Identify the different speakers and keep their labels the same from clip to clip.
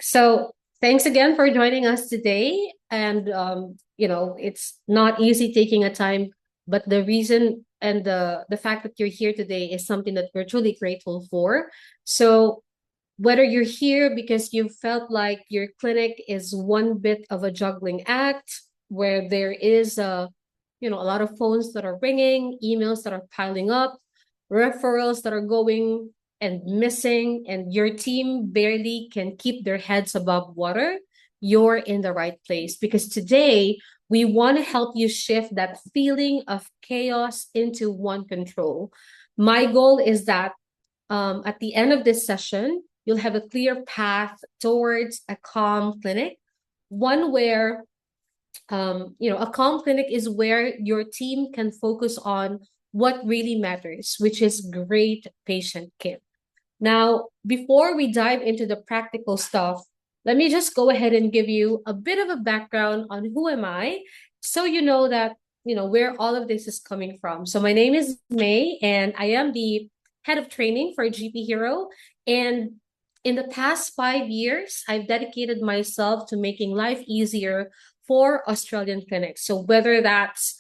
Speaker 1: So thanks again for joining us today. And it's not easy taking a time, but the reason and the fact that you're here today is something that we're truly grateful for. So whether you're here because you felt like your clinic is one bit of a juggling act, where there is a lot of phones that are ringing, emails that are piling up, referrals that are going and missing, and your team barely can keep their heads above water, you're in the right place because today we want to help you shift that feeling of chaos into one control. My goal is that at the end of this session, you'll have a clear path towards a calm clinic, one where a calm clinic is where your team can focus on what really matters, which is great patient care. Now, before we dive into the practical stuff, let me just go ahead and give you a bit of a background on who am I, so you know that where all of this is coming from. So my name is May, and I am the head of training for GP Hero. And in the past 5 years, I've dedicated myself to making life easier for Australian clinics. So whether that's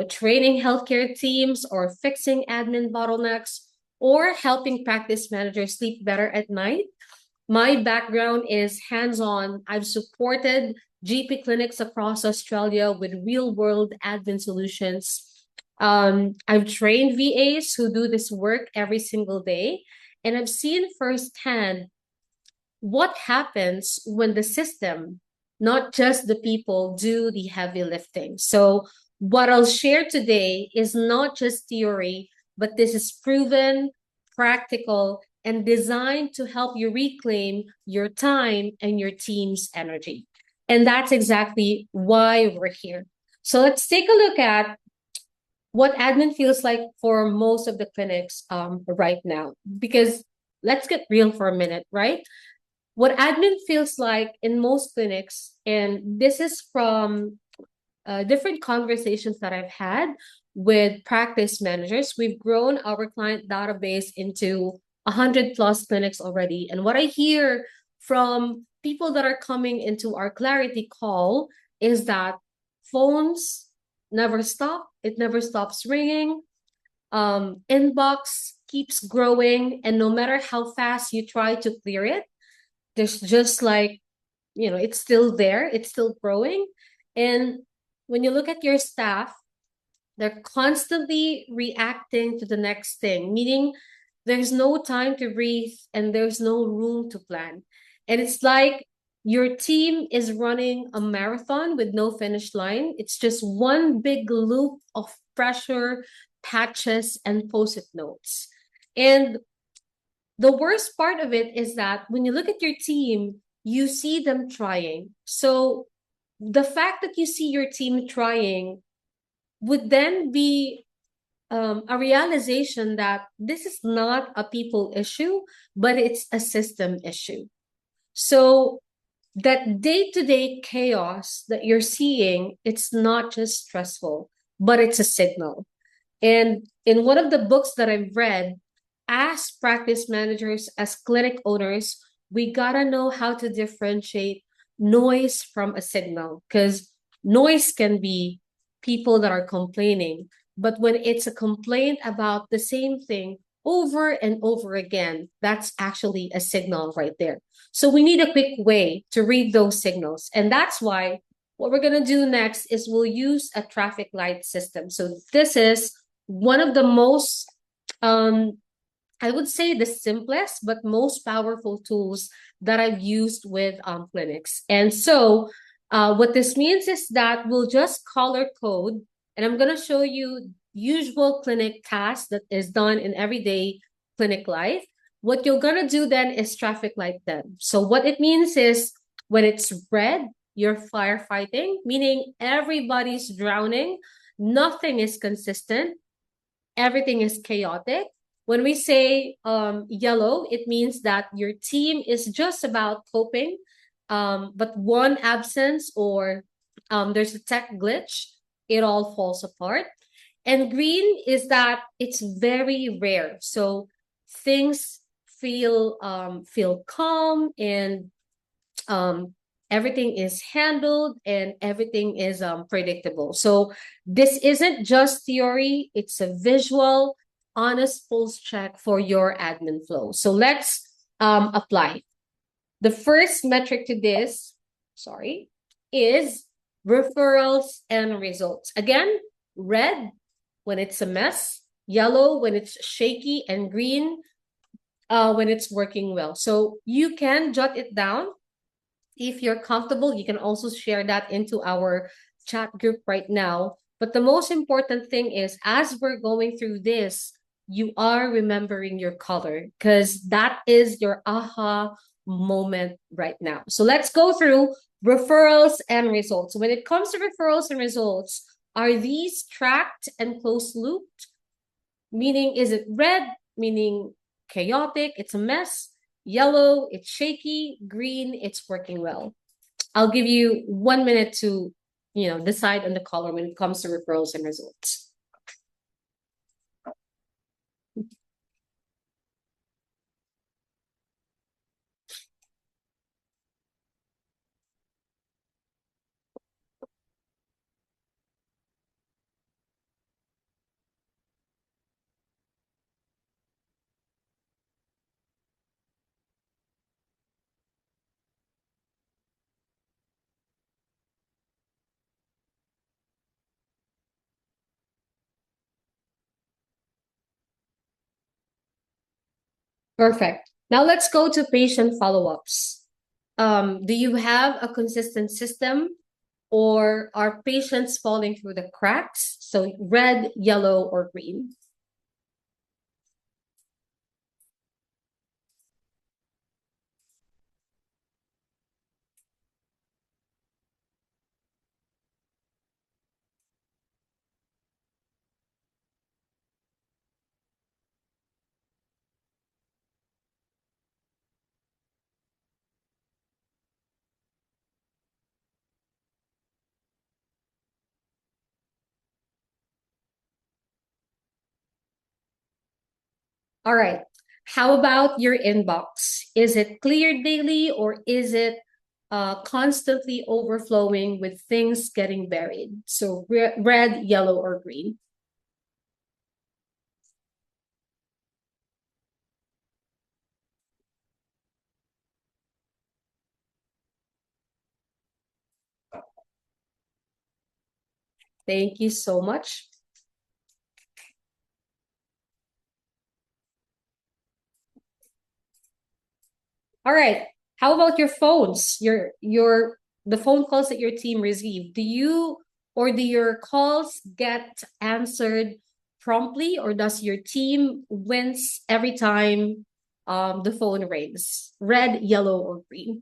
Speaker 1: training healthcare teams or fixing admin bottlenecks or helping practice managers sleep better at night. My background is hands on. I've supported GP clinics across Australia with real world admin solutions. I've trained VAs who do this work every single day, and I've seen firsthand what happens when the system, not just the people, do the heavy lifting. So, what I'll share today is not just theory, but this is proven, practical, and designed to help you reclaim your time and your team's energy. And that's exactly why we're here. So, let's take a look at what admin feels like for most of the clinics right now. Because let's get real for a minute, right? What admin feels like in most clinics, and this is from different conversations that I've had with practice managers. We've grown our client database into 100 plus clinics already. And what I hear from people that are coming into our clarity call is that phones never stop, it never stops ringing. Inbox keeps growing, and no matter how fast you try to clear it, there's just like, it's still there, it's still growing. And when you look at your staff, they're constantly reacting to the next thing, meaning there's no time to breathe and there's no room to plan. And it's like your team is running a marathon with no finish line. It's just one big loop of pressure, patches, and post it notes. And the worst part of it is that when you look at your team, you see them trying. So the fact that you see your team trying would then be a realization that this is not a people issue, but it's a system issue. So that day-to-day chaos that you're seeing, it's not just stressful, but it's a signal. And in one of the books that I've read, as practice managers, as clinic owners, we gotta know how to differentiate noise from a signal, because noise can be people that are complaining. But when it's a complaint about the same thing over and over again, that's actually a signal right there. So we need a quick way to read those signals. And that's why what we're going to do next is we'll use a traffic light system. So this is one of the most, I would say, the simplest but most powerful tools that I've used with clinics. And so what this means is that we'll just color code, and I'm going to show you usual clinic tasks that is done in everyday clinic life. What you're going to do then is traffic light them. So what it means is when it's red, you're firefighting, meaning everybody's drowning, nothing is consistent, everything is chaotic. When we say yellow, it means that your team is just about coping, but one absence or there's a tech glitch, it all falls apart. And green is that it's very rare. So things feel calm and um, everything is handled and everything is predictable. So this isn't just theory, it's a visual, honest pulse check for your admin flow. So let's apply. The first metric to this, sorry, is referrals and results. Again, red when it's a mess, yellow when it's shaky, and green when it's working well. So you can jot it down. If you're comfortable, you can also share that into our chat group right now. But the most important thing is, as we're going through this, you are remembering your color because that is your aha moment right now. So let's go through referrals and results. When it comes to referrals and results, are these tracked and closed looped? Meaning, is it red, meaning chaotic, it's a mess? Yellow, it's shaky. Green, it's working well. I'll give you 1 minute to, decide on the color when it comes to referrals and results. Perfect. Now let's go to patient follow-ups. Do you have a consistent system or are patients falling through the cracks? So red, yellow, or green? All right. How about your inbox? Is it cleared daily or is it constantly overflowing with things getting buried? So red, yellow, or green? Thank you so much. All right. How about your phones? Your the phone calls that your team receive. Do your calls get answered promptly, or does your team wince every time the phone rings? Red, yellow, or green?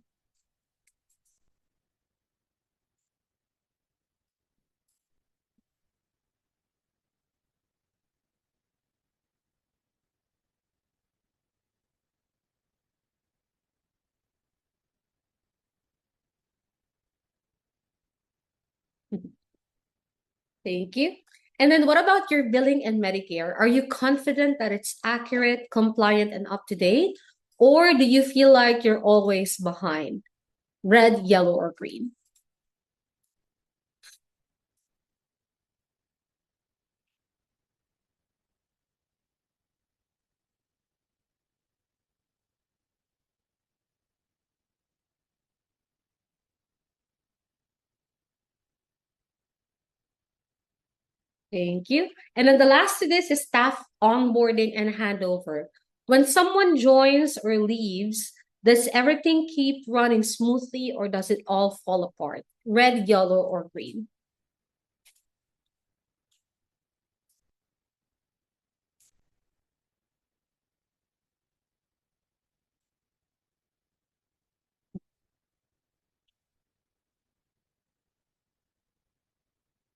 Speaker 1: Thank you. And then what about your billing and Medicare? Are you confident that it's accurate, compliant, and up to date? Or do you feel like you're always behind? Red, yellow, or green? Thank you. And then the last to this is staff onboarding and handover. When someone joins or leaves, does everything keep running smoothly or does it all fall apart? Red, yellow, or green?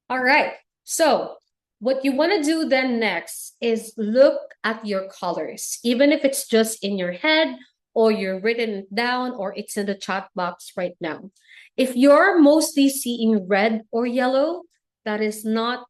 Speaker 1: All right. So, what you want to do then next is look at your colors, even if it's just in your head or you're written it down or it's in the chat box right now. If you're mostly seeing red or yellow, that is not,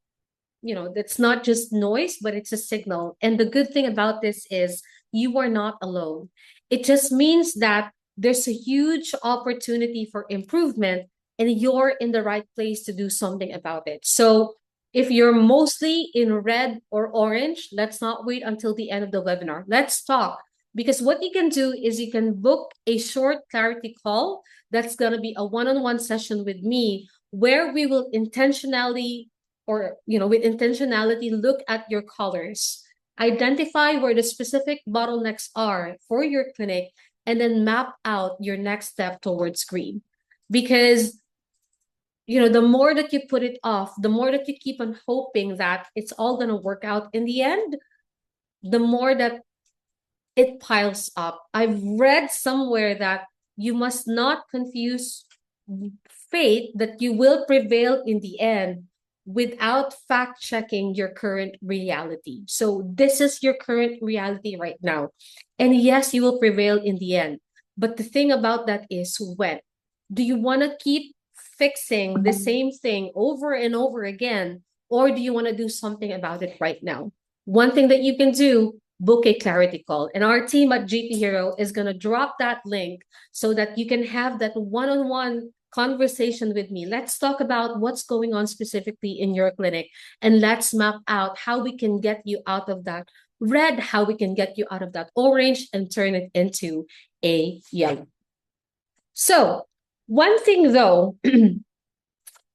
Speaker 1: that's not just noise, but it's a signal. And the good thing about this is you are not alone. It just means that there's a huge opportunity for improvement, and you're in the right place to do something about it. So if you're mostly in red or orange, let's not wait until the end of the webinar. Let's talk. Because what you can do is you can book a short clarity call. That's going to be a one-on-one session with me where we will intentionally with intentionality look at your colors, identify where the specific bottlenecks are for your clinic, and then map out your next step towards green. Because the more that you put it off, the more that you keep on hoping that it's all going to work out in the end, the more that it piles up. I've read somewhere that you must not confuse faith that you will prevail in the end without fact checking your current reality. So this is your current reality right now. And yes, you will prevail in the end. But the thing about that is, when do you want to keep fixing the same thing over and over again? Or do you want to do something about it right now? One thing that you can do, book a clarity call. And our team at GP Hero is going to drop that link so that you can have that one-on-one conversation with me. Let's talk about what's going on specifically in your clinic, and let's map out how we can get you out of that red, how we can get you out of that orange and turn it into a yellow. So one thing though,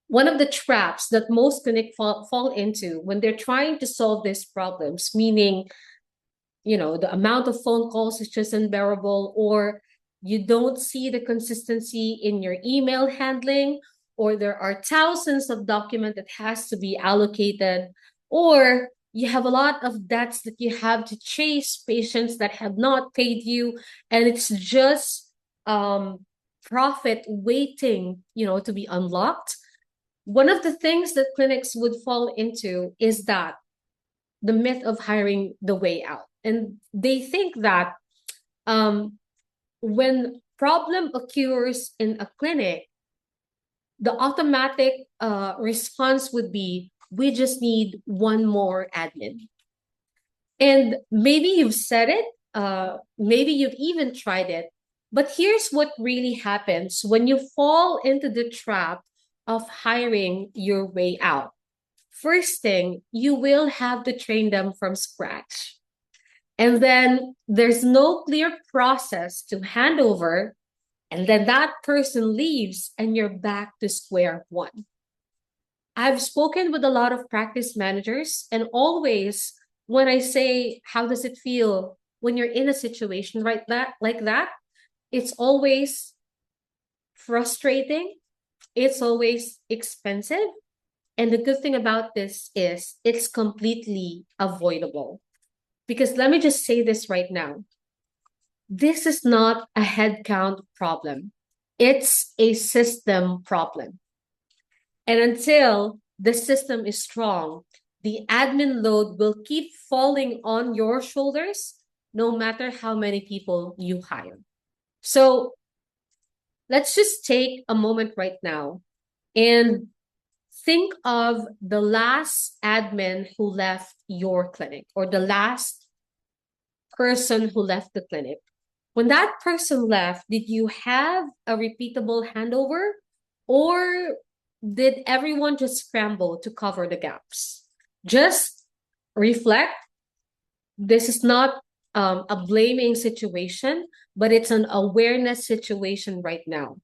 Speaker 1: one of the traps that most clinics fall into when they're trying to solve these problems, meaning the amount of phone calls is just unbearable, or you don't see the consistency in your email handling, or there are thousands of documents that has to be allocated, or you have a lot of debts that you have to chase patients that have not paid you, and it's just profit waiting, to be unlocked. One of the things that clinics would fall into is that the myth of hiring the way out. And they think that when problem occurs in a clinic, the automatic response would be, we just need one more admin. And maybe you've said it, maybe you've even tried it, but here's what really happens when you fall into the trap of hiring your way out. First thing, you will have to train them from scratch. And then there's no clear process to hand over. And then that person leaves and you're back to square one. I've spoken with a lot of practice managers, and always when I say, how does it feel when you're in a situation like that, it's always frustrating. It's always expensive. And the good thing about this is it's completely avoidable. Because let me just say this right now. This is not a headcount problem. It's a system problem. And until the system is strong, the admin load will keep falling on your shoulders, no matter how many people you hire. So let's just take a moment right now and think of the last admin who left your clinic, or the last person who left the clinic. When that person left, did you have a repeatable handover, or did everyone just scramble to cover the gaps? Just reflect. This is not a blaming situation, but it's an awareness situation right now.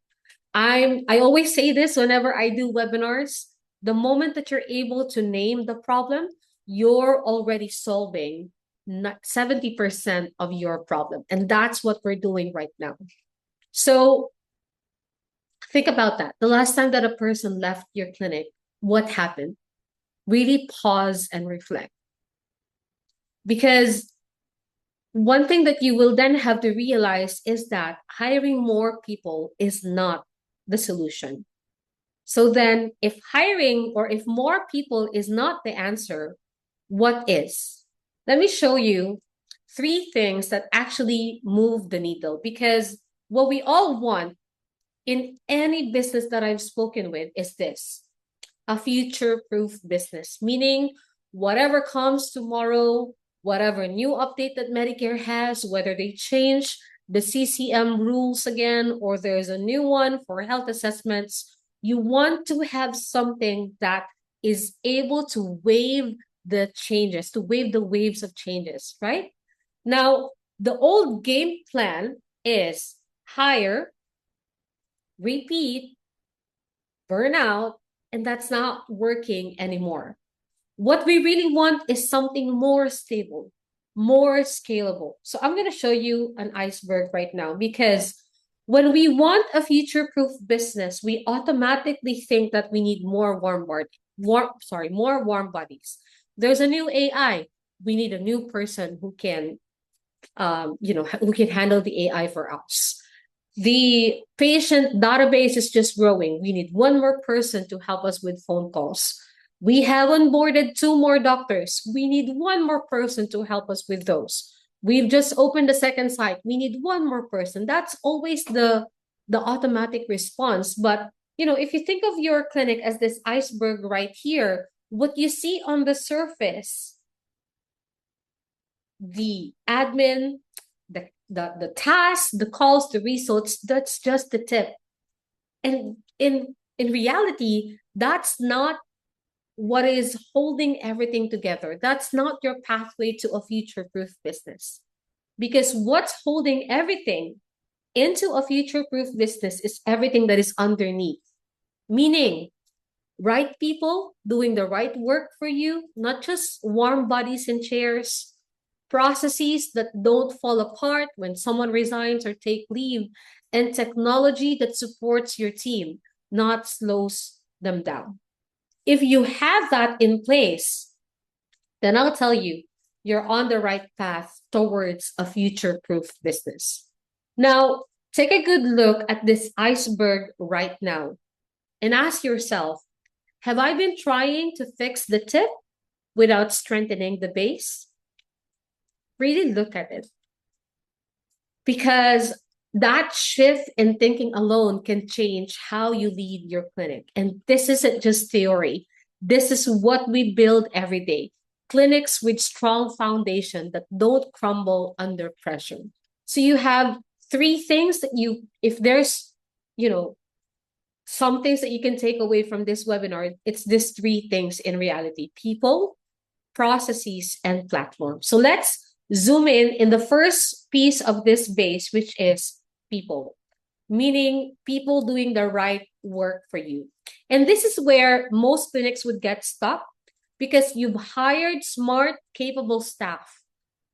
Speaker 1: I always say this whenever I do webinars. The moment that you're able to name the problem, you're already solving 70% of your problem. And that's what we're doing right now. So think about that. The last time that a person left your clinic, what happened? Really pause and reflect. Because one thing that you will then have to realize is that hiring more people is not the solution. So then if hiring or if more people is not the answer, what is? Let me show you 3 things that actually move the needle, because what we all want in any business that I've spoken with is this: a future-proof business, meaning whatever comes tomorrow, whatever new update that Medicare has, whether they change the CCM rules again, or there's a new one for health assessments. You want to have something that is able to wave the changes, to wave the waves of changes, right? Now, the old game plan is hire, repeat, burnout, and that's not working anymore. What we really want is something more stable, more scalable. So I'm going to show you an iceberg right now, because when we want a future-proof business, we automatically think that we need more more warm bodies. There's a new AI. We need a new person who can, who can handle the AI for us. The patient database is just growing. We need one more person to help us with phone calls. We have onboarded two more doctors. We need one more person to help us with those. We've just opened a second site. We need one more person. That's always the automatic response. But if you think of your clinic as this iceberg right here, what you see on the surface, the admin, the tasks, the calls, the results, that's just the tip. And in reality, that's not what is holding everything together. That's not your pathway to a future-proof business. Because what's holding everything into a future-proof business is everything that is underneath. Meaning, right people doing the right work for you, not just warm bodies in chairs, processes that don't fall apart when someone resigns or take leave, and technology that supports your team, not slows them down. If you have that in place, then I'll tell you, you're on the right path towards a future-proof business. Now, take a good look at this iceberg right now and ask yourself, have I been trying to fix the tip without strengthening the base? Really look at it. Because that shift in thinking alone can change how you lead your clinic. And this isn't just theory. This is what we build every day. Clinics with strong foundation that don't crumble under pressure. So you have three things that if there's, some things that you can take away from this webinar, it's these three things in reality: people, processes, and platform. So let's zoom in the first piece of this base, which is people, meaning people doing the right work for you. And this is where most clinics would get stuck, because you've hired smart, capable staff.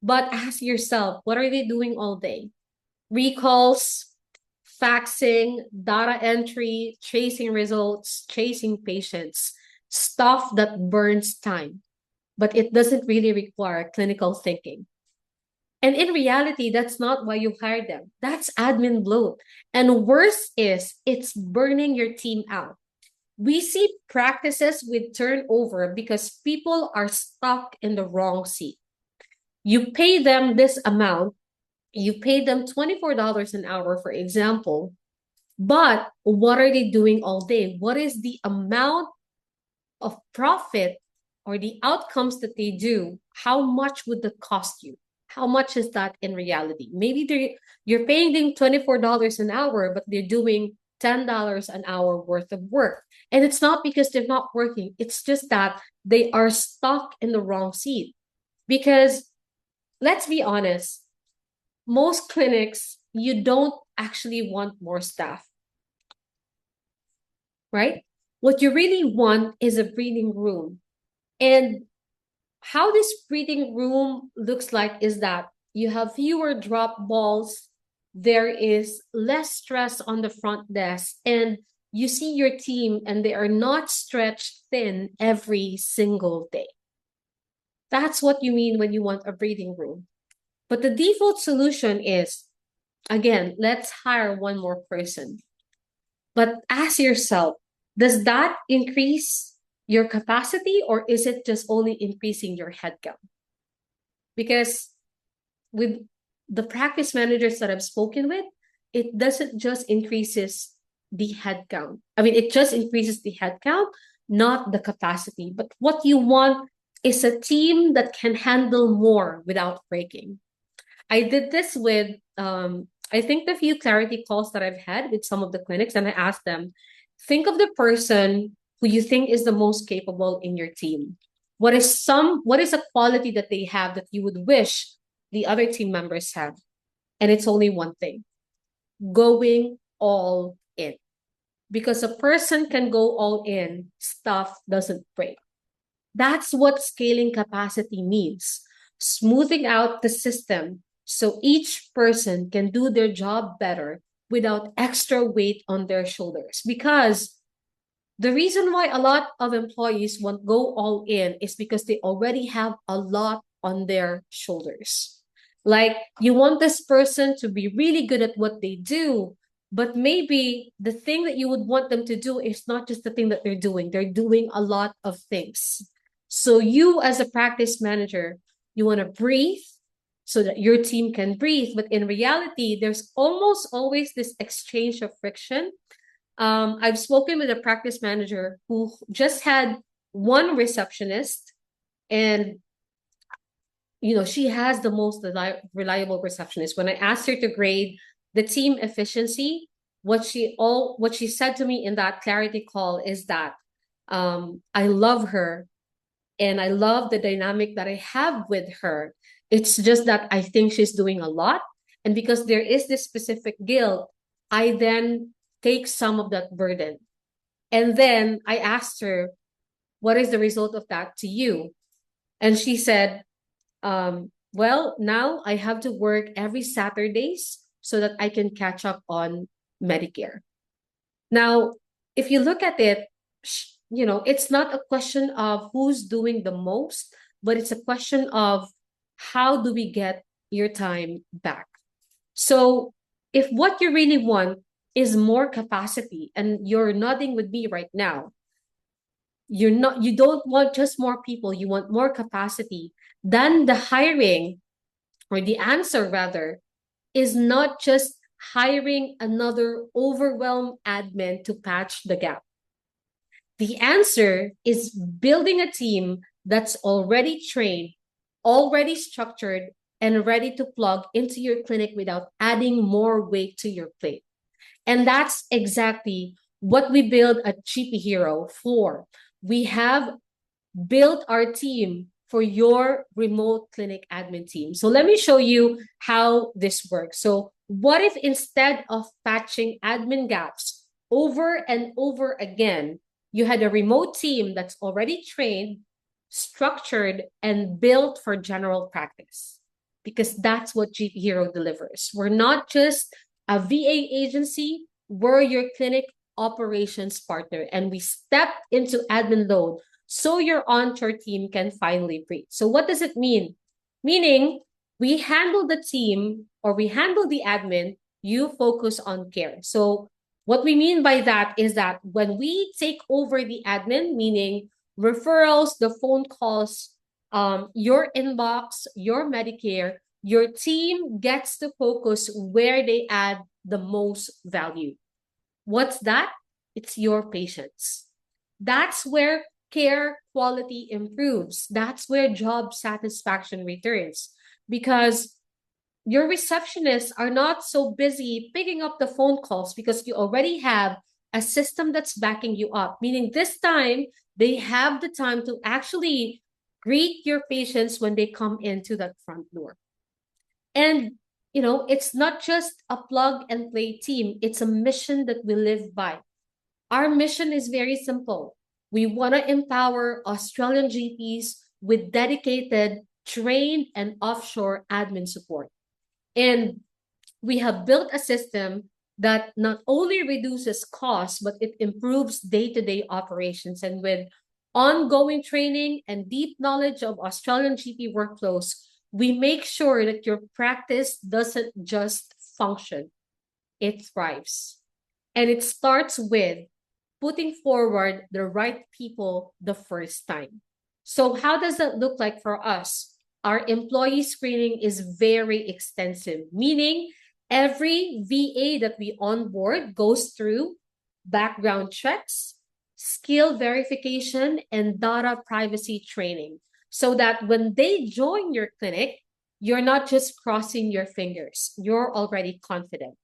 Speaker 1: But ask yourself, what are they doing all day? Recalls, faxing, data entry, chasing results, chasing patients, stuff that burns time, but it doesn't really require clinical thinking. And in reality, that's not why you hired them. That's admin bloat. And worse is, it's burning your team out. We see practices with turnover because people are stuck in the wrong seat. You pay them this amount, you pay them $24 an hour, for example, but what are they doing all day? What is the amount of profit or the outcomes that they do? How much would that cost you? How much is that in reality? Maybe you're paying them $24 an hour, but they're doing $10 an hour worth of work. And it's not because they're not working. It's just that they are stuck in the wrong seat. Because let's be honest, most clinics, you don't actually want more staff, right? What you really want is a breathing room. And how this breathing room looks like is that you have fewer drop balls, there is less stress on the front desk, and you see your team and they are not stretched thin every single day. That's what you mean when you want a breathing room. But the default solution is, again, let's hire one more person. But ask yourself, does that increase your capacity, or is it just only increasing your headcount? Because with the practice managers that I've spoken with, it doesn't just increases the headcount. I mean, it just increases the headcount, not the capacity. But what you want is a team that can handle more without breaking. I did this with I think the few clarity calls that I've had with some of the clinics, and I asked them, think of the person who you think is the most capable in your team. What is a quality that they have that you would wish the other team members have? And it's only one thing: going all in. Because a person can go all in, stuff doesn't break. That's what scaling capacity means. Smoothing out the system so each person can do their job better without extra weight on their shoulders. Because the reason why a lot of employees won't go all in is because they already have a lot on their shoulders. Like, you want this person to be really good at what they do, but maybe the thing that you would want them to do is not just the thing that they're doing. They're doing a lot of things. So you, as a practice manager, you want to breathe so that your team can breathe. But in reality, there's almost always this exchange of friction. I've spoken with a practice manager who just had one receptionist, and she has the most reliable receptionist. When I asked her to grade the team efficiency, what she said to me in that clarity call is that I love her and I love the dynamic that I have with her. It's just that I think she's doing a lot, and because there is this specific guilt, I then take some of that burden. And then I asked her, what is the result of that to you? And she said, well, now I have to work every Saturdays so that I can catch up on Medicare. Now, if you look at it, it's not a question of who's doing the most, but it's a question of how do we get your time back? So if what you really want is more capacity, and you're nodding with me right now, you don't want just more people, you want more capacity, then the hiring, or the answer rather, is not just hiring another overwhelmed admin to patch the gap. The answer is building a team that's already trained, already structured, and ready to plug into your clinic without adding more weight to your plate. And that's exactly what we build at GP Hero for. We have built our team for your remote clinic admin team. So let me show you how this works. So what if instead of patching admin gaps over and over again, you had a remote team that's already trained, structured, and built for general practice? Because that's what GP Hero delivers. We're not just a VA agency, we're your clinic operations partner, and we step into admin load so your onshore team can finally breathe. So what does it mean? Meaning, we handle the team, or we handle the admin, you focus on care. So what we mean by that is that when we take over the admin, meaning referrals, the phone calls, your inbox, your Medicare, your team gets to focus where they add the most value. What's that? It's your patients. That's where care quality improves. That's where job satisfaction returns, because your receptionists are not so busy picking up the phone calls because you already have a system that's backing you up. Meaning this time, they have the time to actually greet your patients when they come into that front door. And, it's not just a plug and play team. It's a mission that we live by. Our mission is very simple. We want to empower Australian GPs with dedicated, trained, and offshore admin support. And we have built a system that not only reduces costs, but it improves day-to-day operations. And with ongoing training and deep knowledge of Australian GP workflows, we make sure that your practice doesn't just function, it thrives. And it starts with putting forward the right people the first time. So how does that look like for us? Our employee screening is very extensive, meaning every VA that we onboard goes through background checks, skill verification, and data privacy training, so that when they join your clinic, You're not just crossing your fingers, you're already confident.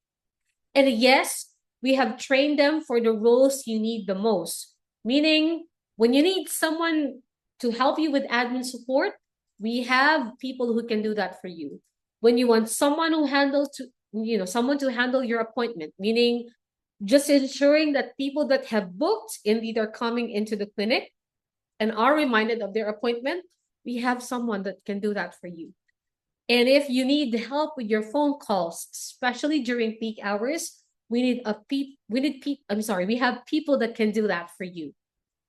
Speaker 1: And yes, we have trained them for the roles you need the most, meaning when you need someone to help you with admin support, we have people who can do that for you. When you want someone who handles to, someone to handle your appointment, meaning just ensuring that people that have booked indeed are coming into the clinic and are reminded of their appointment, we have someone that can do that for you. And if you need help with your phone calls, especially during peak hours, we have people that can do that for you.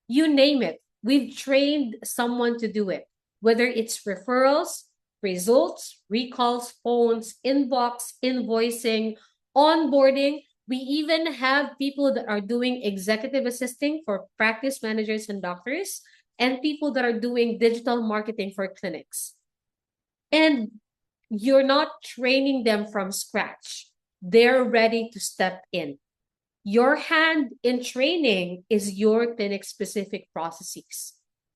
Speaker 1: You name it. We've trained someone to do it, whether it's referrals, results, recalls, phones, inbox, invoicing, onboarding. We even have people that are doing executive assisting for practice managers and doctors, and people that are doing digital marketing for clinics. And you're not training them from scratch. They're ready to step in. Your hand in training is your clinic specific processes.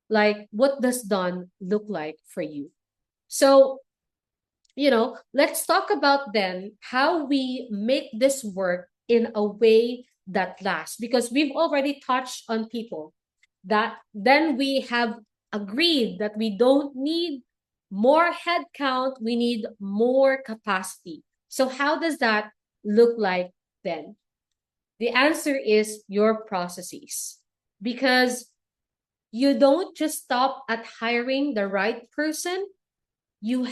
Speaker 1: Like, what does done look like for you? So, let's talk about then how we make this work in a way that lasts, because we've already touched on people that then we have agreed that we don't need more headcount, we need more capacity. So how does that look like then? The answer is your processes, because you don't just stop at hiring the right person. You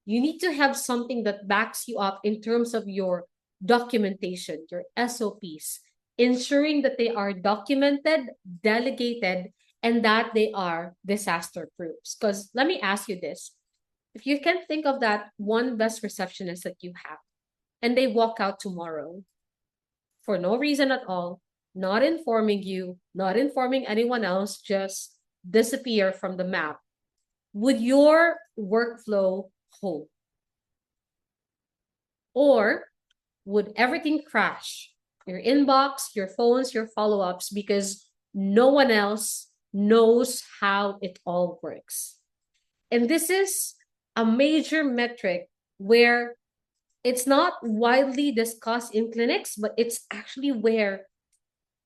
Speaker 1: need to have something that backs you up in terms of your documentation, your SOPs, ensuring that they are documented, delegated, and that they are disaster proofs. Because let me ask you this. If you can think of that one best receptionist that you have, and they walk out tomorrow for no reason at all, not informing you, not informing anyone else, just disappear from the map, would your workflow hold? Or would everything crash? Your inbox, your phones, your follow-ups, because no one else knows how it all works. And this is a major metric where it's not widely discussed in clinics, but it's actually where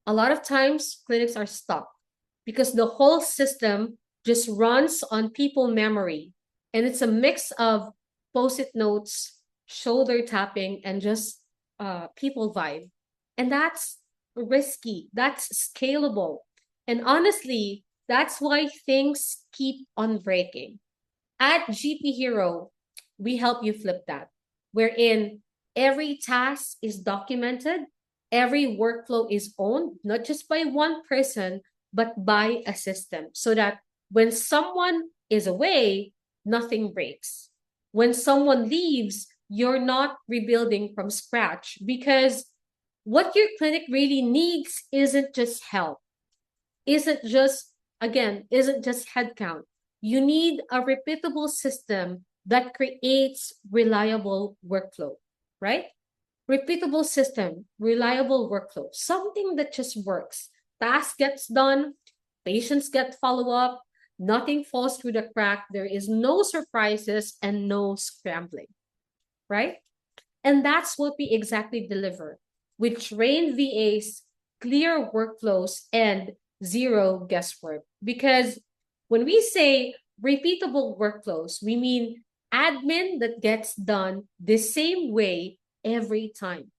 Speaker 1: a lot of times clinics are stuck, because the whole system just runs on people memory. And it's a mix of post-it notes, shoulder tapping, and just people vibe. And that's risky, that's scalable. And honestly, that's why things keep on breaking. At GP Hero, we help you flip that, wherein every task is documented, every workflow is owned, not just by one person, but by a system, so that when someone is away, nothing breaks. When someone leaves, you're not rebuilding from scratch, because what your clinic really needs isn't just help, isn't just headcount. You need a repeatable system that creates reliable workflow, right? Repeatable system, reliable workflow, something that just works. Task gets done, patients get follow up, nothing falls through the crack, there is no surprises and no scrambling, right? And that's what we exactly deliver with trained VAs, clear workflows, and zero guesswork. Because when we say repeatable workflows, we mean admin that gets done the same way every time.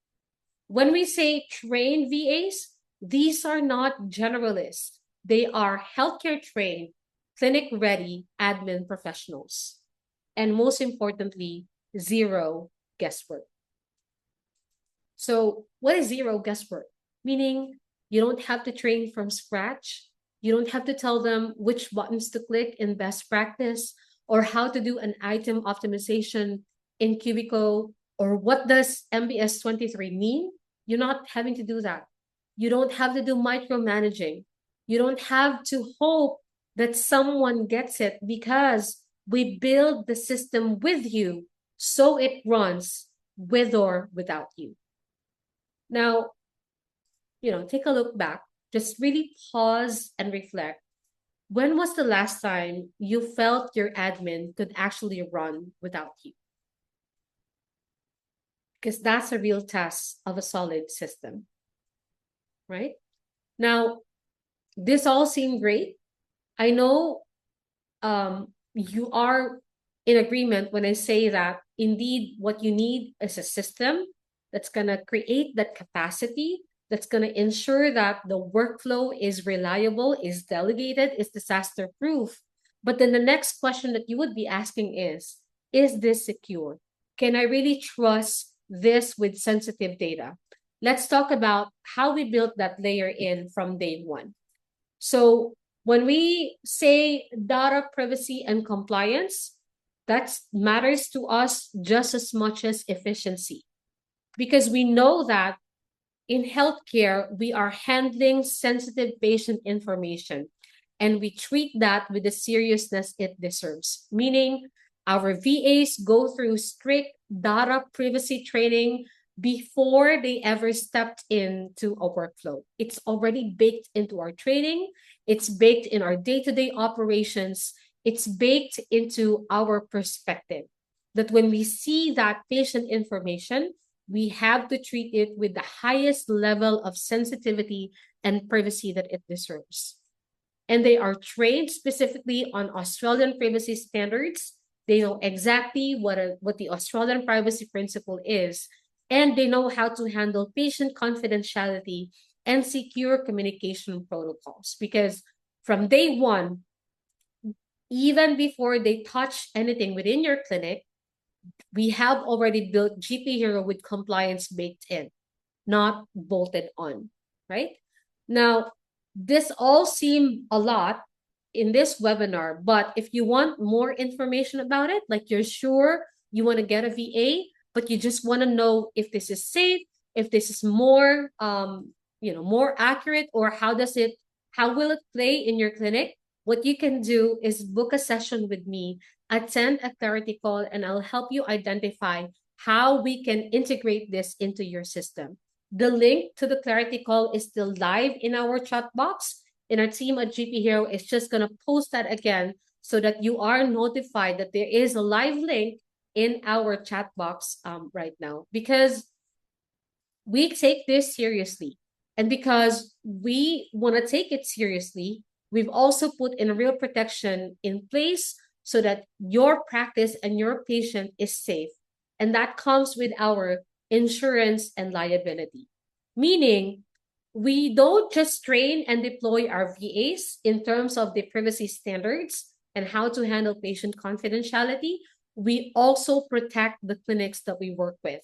Speaker 1: When we say trained VAs, these are not generalists. They are healthcare trained, clinic ready admin professionals. And most importantly, zero guesswork. So what is zero guesswork? Meaning you don't have to train from scratch. You don't have to tell them which buttons to click in best practice, or how to do an item optimization in Cubico, or what does MBS 23 mean? You're not having to do that. You don't have to do micromanaging. You don't have to hope that someone gets it, because we build the system with you so it runs with or without you. Now, take a look back, just really pause and reflect. when was the last time you felt your admin could actually run without you? Because that's a real test of a solid system, right? Now, this all seemed great. I know you are in agreement when I say that indeed what you need is a system that's going to create that capacity, that's going to ensure that the workflow is reliable, is delegated, is disaster proof. But then the next question that you would be asking is this secure? Can I really trust this with sensitive data? Let's talk about how we built that layer in from day one. So when we say data privacy and compliance, that matters to us just as much as efficiency, because we know that in healthcare, we are handling sensitive patient information and we treat that with the seriousness it deserves. Meaning, our VAs go through strict data privacy training before they ever stepped into a workflow. It's already baked into our training, it's baked in our day to day operations, it's baked into our perspective that when we see that patient information, we have to treat it with the highest level of sensitivity and privacy that it deserves. And they are trained specifically on Australian privacy standards. They know exactly what the Australian privacy principle is, and they know how to handle patient confidentiality and secure communication protocols. Because from day one, even before they touch anything within your clinic, we have already built GP Hero with compliance baked in, not bolted on, right? Now, this all seemed a lot in this webinar, but if you want more information about it, like you're sure you want to get a VA, but you just want to know if this is safe, if this is more, more accurate, or how will it play in your clinic? What you can do is book a session with me, attend a clarity call, and I'll help you identify how we can integrate this into your system. The link to the clarity call is still live in our chat box, and our team at GP Hero is just going to post that again so that you are notified that there is a live link in our chat box right now, because we take this seriously. And because we want to take it seriously, we've also put in a real protection in place so that your practice and your patient is safe. And that comes with our insurance and liability. Meaning, we don't just train and deploy our VAs in terms of the privacy standards and how to handle patient confidentiality. We also protect the clinics that we work with.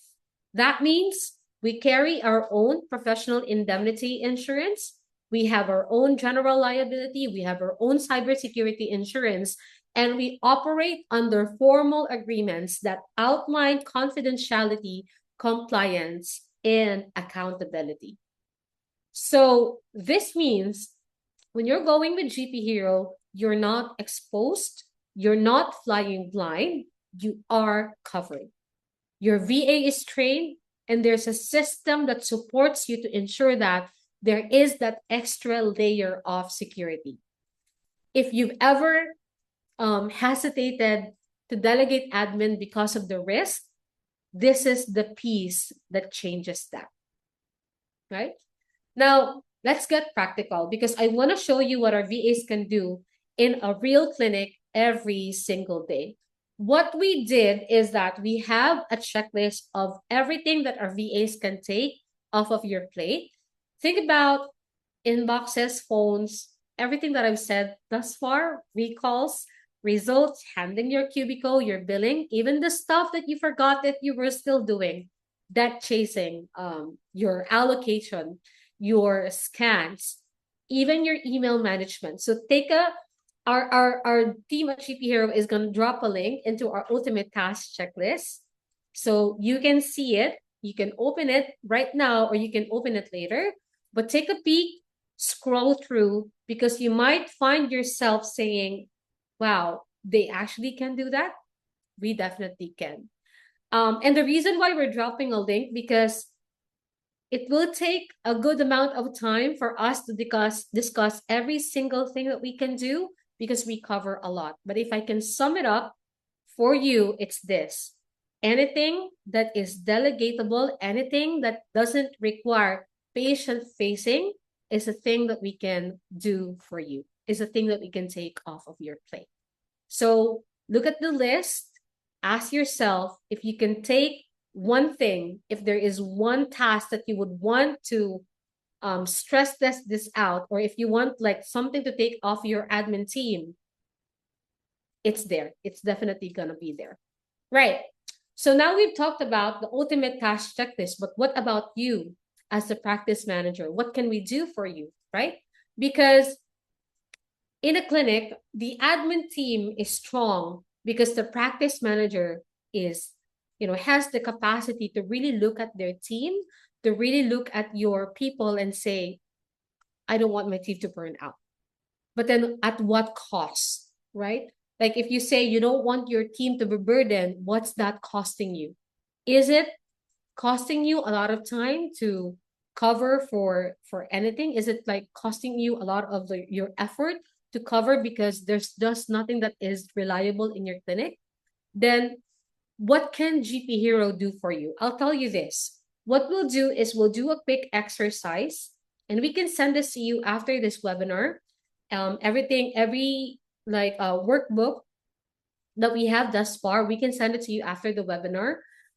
Speaker 1: That means we carry our own professional indemnity insurance. We have our own general liability. We have our own cybersecurity insurance. And we operate under formal agreements that outline confidentiality, compliance, and accountability. So this means when you're going with GP Hero, you're not exposed, you're not flying blind, you are covered. Your VA is trained, and there's a system that supports you to ensure that there is that extra layer of security. If you've ever hesitated to delegate admin because of the risk, this is the piece that changes that, right? Now, let's get practical, because I want to show you what our VAs can do in a real clinic every single day. What we did is that we have a checklist of everything that our VAs can take off of your plate. Think about inboxes, phones, everything that I've said thus far, recalls, results, handling your cubicle, your billing, even the stuff that you forgot that you were still doing, debt chasing, your allocation, your scans, even your email management. So our team at GP Hero is going to drop a link into our ultimate task checklist. So you can see it. You can open it right now, or you can open it later. But take a peek, scroll through, because you might find yourself saying, wow, they actually can do that? We definitely can. And the reason why we're dropping a link, because it will take a good amount of time for us to discuss every single thing that we can do because we cover a lot. But if I can sum it up for you, it's this. Anything that is delegatable, anything that doesn't require patient facing is a thing that we can do for you, is a thing that we can take off of your plate. So look at the list, ask yourself if you can take one thing, if there is one task that you would want to stress this out, or if you want like something to take off your admin team, it's there. It's definitely going to be there. Right. So now we've talked about the ultimate task checklist, but what about you as the practice manager? What can we do for you, right? Because in a clinic, the admin team is strong because the practice manager is, has the capacity to really look at their team, to really look at your people and say, I don't want my team to burn out. But then at what cost, right? Like if you say you don't want your team to be burdened, what's that costing you? Is it costing you a lot of time to cover for anything? Is it like costing you a lot of your effort to cover because there's just nothing that is reliable in your clinic? Then what can GP Hero do for you? I'll tell you this. What we'll do is we'll do a quick exercise and we can send this to you after this webinar. Every like workbook that we have thus far, we can send it to you after the webinar,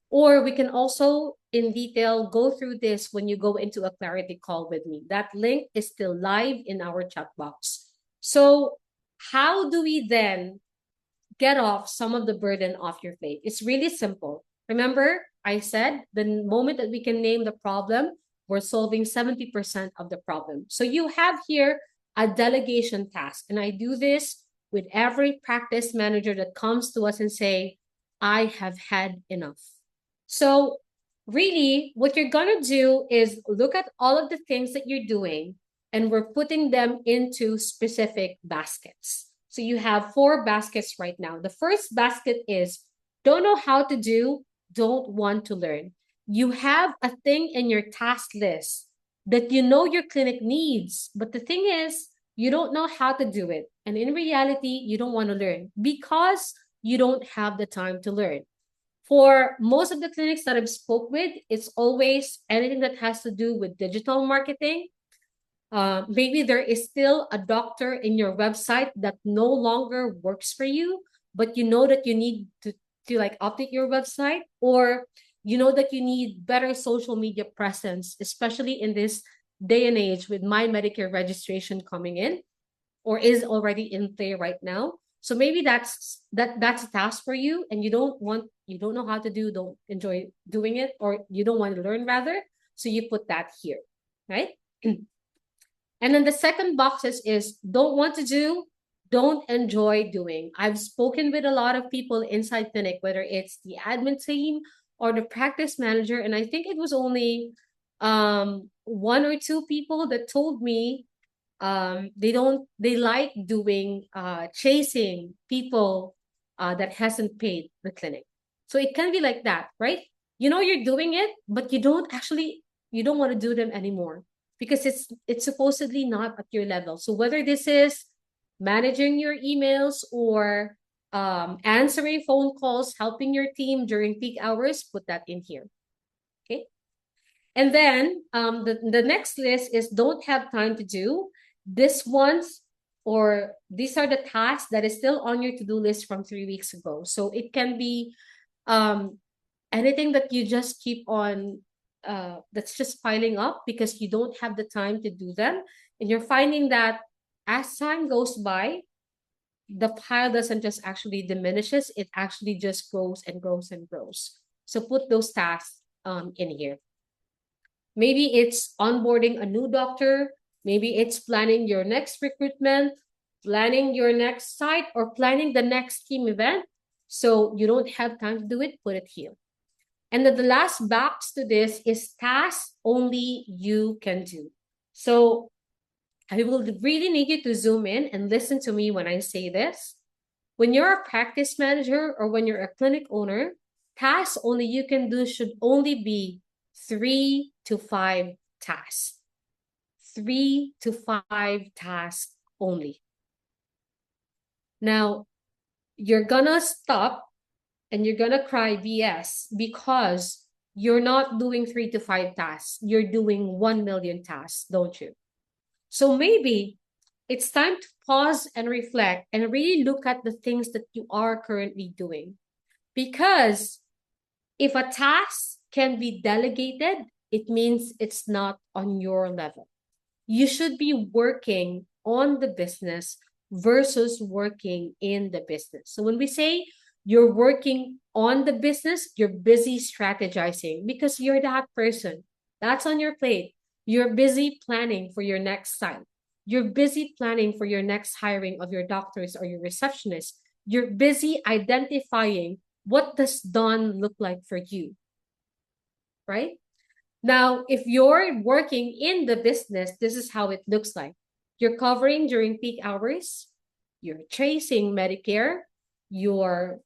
Speaker 1: or we can also in detail go through this when you go into a clarity call with me. That link is still live in our chat box. So how do we then get off some of the burden off your plate? It's really simple. Remember, I said the moment that we can name the problem, we're solving 70% of the problem. So you have here a delegation task. And I do this with every practice manager that comes to us and say, I have had enough. So really what you're going to do is look at all of the things that you're doing and we're putting them into specific baskets. So you have 4 baskets right now. The first basket is don't know how to do, don't want to learn. You have a thing in your task list that you know your clinic needs, but the thing is, you don't know how to do it. And in reality, you don't want to learn because you don't have the time to learn. For most of the clinics that I've spoke with, it's always anything that has to do with digital marketing. Maybe there is still a doctor in your website that no longer works for you, but you know that you need to like update your website, or you know that you need better social media presence, especially in this day and age with My Medicare registration coming in or is already in play right now. So maybe that's a task for you and you don't know how to do, don't enjoy doing it, or you don't want to learn rather. So you put that here, right? And then the second boxes is don't want to do, don't enjoy doing. I've spoken with a lot of people inside clinic, whether it's the admin team or the practice manager. And I think it was only 1 or 2 people that told me they like doing chasing people that hasn't paid the clinic. So it can be like that, right? You know you're doing it, but you don't want to do them anymore because it's supposedly not at your level. So whether this is managing your emails or answering phone calls, helping your team during peak hours, put that in here. Okay. And then the next list is don't have time to do. This ones, or these are the tasks that is still on your to-do list from 3 weeks ago. So it can be anything that you just keep on that's just piling up because you don't have the time to do them. And you're finding that as time goes by, the pile doesn't just actually diminishes, it actually just grows and grows and grows. So put those tasks in here. Maybe it's onboarding a new doctor. Maybe it's planning your next recruitment, planning your next site, or planning the next team event. So you don't have time to do it, put it here. And then the last box to this is tasks only you can do. So I will really need you to zoom in and listen to me when I say this. When you're a practice manager or when you're a clinic owner, tasks only you can do should only be 3 to 5 tasks. 3 to 5 tasks only. Now, you're gonna stop and you're gonna cry BS because you're not doing 3 to 5 tasks. You're doing 1 million tasks, don't you? So maybe it's time to pause and reflect and really look at the things that you are currently doing. Because if a task can be delegated, it means it's not on your level. You should be working on the business versus working in the business. So when we say you're working on the business, you're busy strategizing because you're that person. That's on your plate. You're busy planning for your next site. You're busy planning for your next hiring of your doctors or your receptionists. You're busy identifying what does done look like for you, right? Now, if you're working in the business, this is how it looks like. You're covering during peak hours, you're tracing Medicare, you're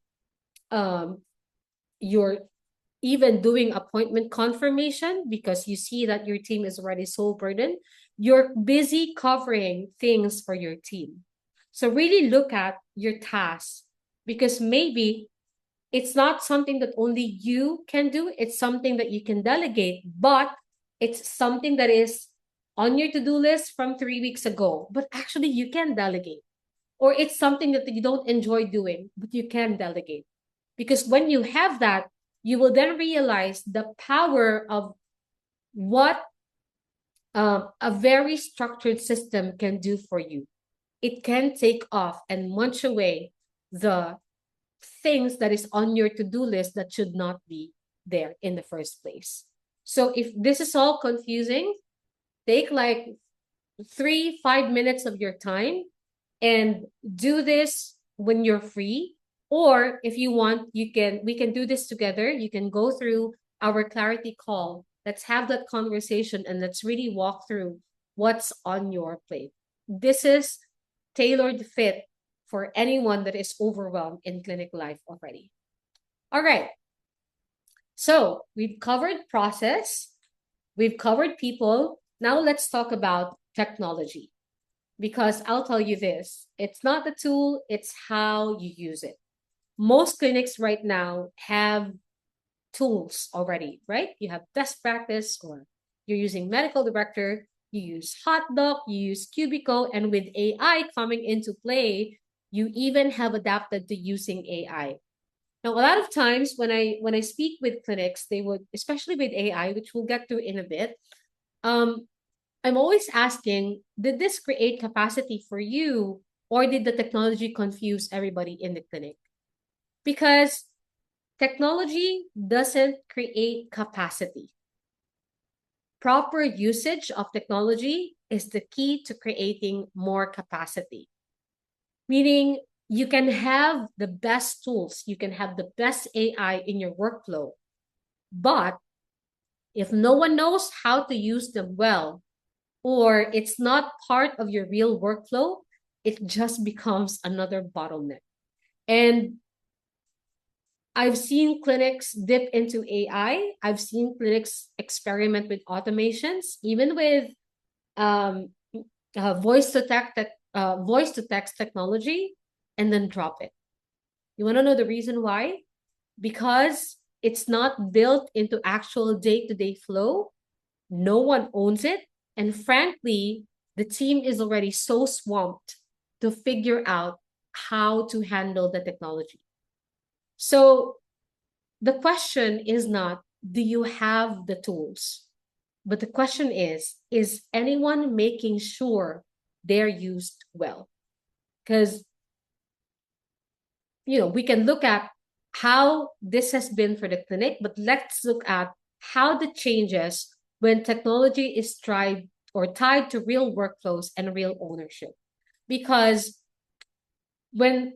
Speaker 1: um, you're even doing appointment confirmation because you see that your team is already so burdened. You're busy covering things for your team. So really look at your tasks because maybe it's not something that only you can do. It's something that you can delegate, but it's something that is on your to-do list from 3 weeks ago, but actually you can delegate. Or it's something that you don't enjoy doing, but you can delegate. Because when you have that, you will then realize the power of what a very structured system can do for you. It can take off and munch away the things that is on your to-do list that should not be there in the first place. So if this is all confusing, take like 3-5 minutes of your time and do this when you're free. Or if you want, we can do this together. You can go through our clarity call. Let's have that conversation and let's really walk through what's on your plate. This is tailored fit for anyone that is overwhelmed in clinic life already. All right. So we've covered process, we've covered people. Now let's talk about technology. Because I'll tell you this, it's not the tool, it's how you use it. Most clinics right now have tools already, right? You have best practice, or you're using medical director, you use HotDoc, you use Cubicle, and with AI coming into play, you even have adapted to using AI. Now, a lot of times when I speak with clinics, they would, especially with AI, which we'll get to in a bit, um, I'm always asking, did this create capacity for you, or did the technology confuse everybody in the clinic? Because technology doesn't create capacity. Proper usage of technology is the key to creating more capacity. Meaning, you can have the best tools, you can have the best AI in your workflow, but if no one knows how to use them well, or it's not part of your real workflow, it just becomes another bottleneck. And I've seen clinics dip into AI. I've seen clinics experiment with automations, even with um, voice to text technology, and then drop it. You want to know the reason why? Because it's not built into actual day-to-day flow. No one owns it. And frankly, the team is already so swamped to figure out how to handle the technology. So the question is not, do you have the tools? But the question is anyone making sure they're used well? Because, we can look at how this has been for the clinic, but let's look at how the changes when technology is tied to real workflows and real ownership. Because where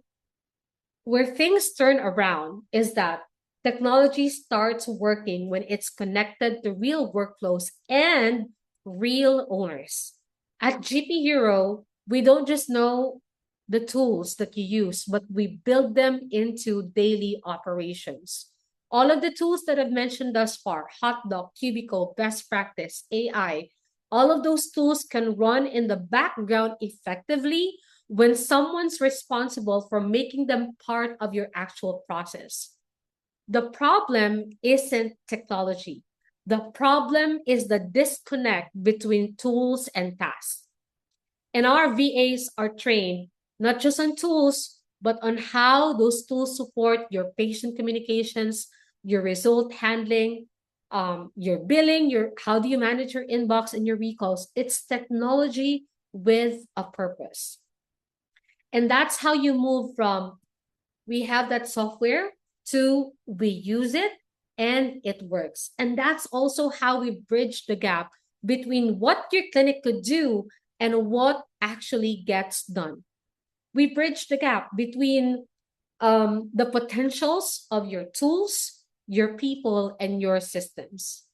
Speaker 1: things turn around is that technology starts working when it's connected to real workflows and real owners. At GP Hero, we don't just know the tools that you use, but we build them into daily operations. All of the tools that I've mentioned thus far, Hotdog, Cubicle, Best Practice, AI, all of those tools can run in the background effectively when someone's responsible for making them part of your actual process. The problem isn't technology. The problem is the disconnect between tools and tasks. And our VAs are trained not just on tools, but on how those tools support your patient communications, your result handling, your billing, your how do you manage your inbox and your recalls. It's technology with a purpose. And that's how you move from we have that software to we use it and it works. And that's also how we bridge the gap between what your clinic could do and what actually gets done. We bridge the gap between the potentials of your tools, your people, and your systems.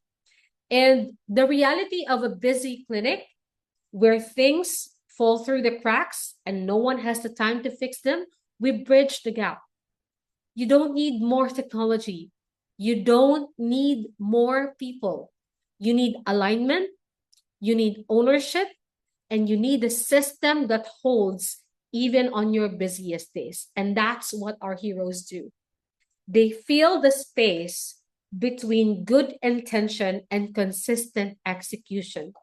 Speaker 1: And the reality of a busy clinic where things fall through the cracks and no one has the time to fix them, we bridge the gap. You don't need more technology. You don't need more people. You need alignment, you need ownership, and you need a system that holds even on your busiest days. And that's what our heroes do. They fill the space between good intention and consistent execution.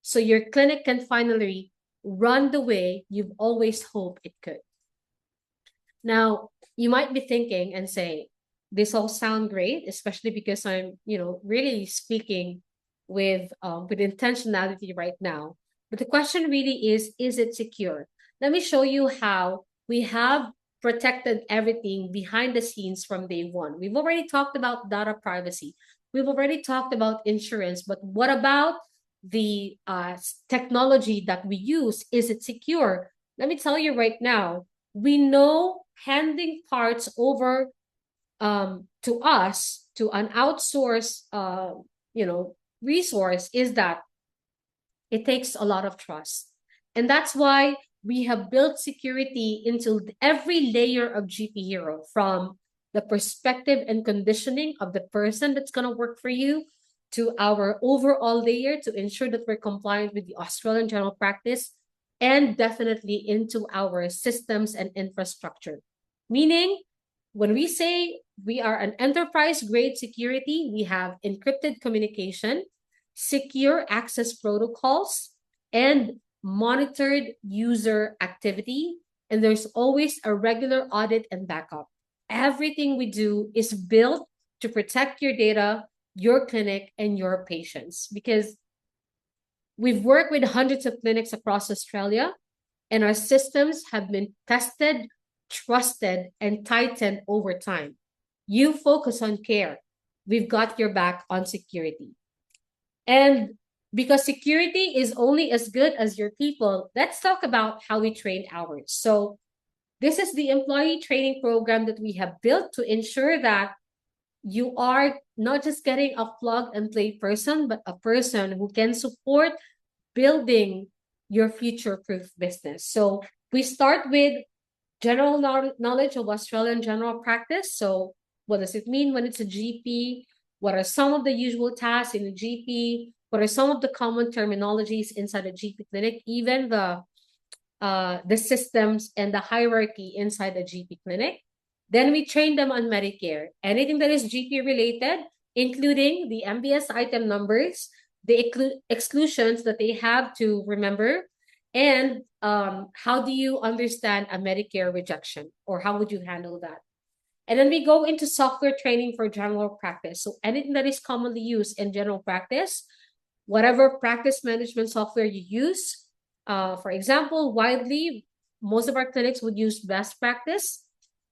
Speaker 1: So your clinic can finally run the way you've always hoped it could. Now, you might be thinking and say, this all sound great, especially because I'm, really speaking with intentionality right now. But the question really is it secure? Let me show you how we have protected everything behind the scenes from day one. We've already talked about data privacy. We've already talked about insurance, but what about the technology that we use? Is it secure? Let me tell you right now, we know handing parts over to us, to an outsourced resource, is that it takes a lot of trust. And that's why we have built security into every layer of GP Hero, from the perspective and conditioning of the person that's going to work for you, to our overall layer to ensure that we're compliant with the Australian general practice, and definitely into our systems and infrastructure. Meaning, when we say we are an enterprise grade security, we have encrypted communication, secure access protocols, and monitored user activity. And there's always a regular audit and backup. Everything we do is built to protect your data, your clinic, and your patients, because we've worked with hundreds of clinics across Australia, and our systems have been tested, trusted, and tightened over time. You focus on care. We've got your back on security. And because security is only as good as your people, let's talk about how we train ours. So this is the employee training program that we have built to ensure that you are not just getting a plug and play person, but a person who can support building your future-proof business. So we start with general knowledge of Australian general practice. So what does it mean when it's a GP? What are some of the usual tasks in a GP? What are some of the common terminologies inside a GP clinic? Even the systems and the hierarchy inside a GP clinic. Then we train them on Medicare. Anything that is GP related, including the MBS item numbers, the exclusions that they have to remember, and how do you understand a Medicare rejection, or how would you handle that? And then we go into software training for general practice. So anything that is commonly used in general practice, whatever practice management software you use. For example, widely, most of our clinics would use Best Practice,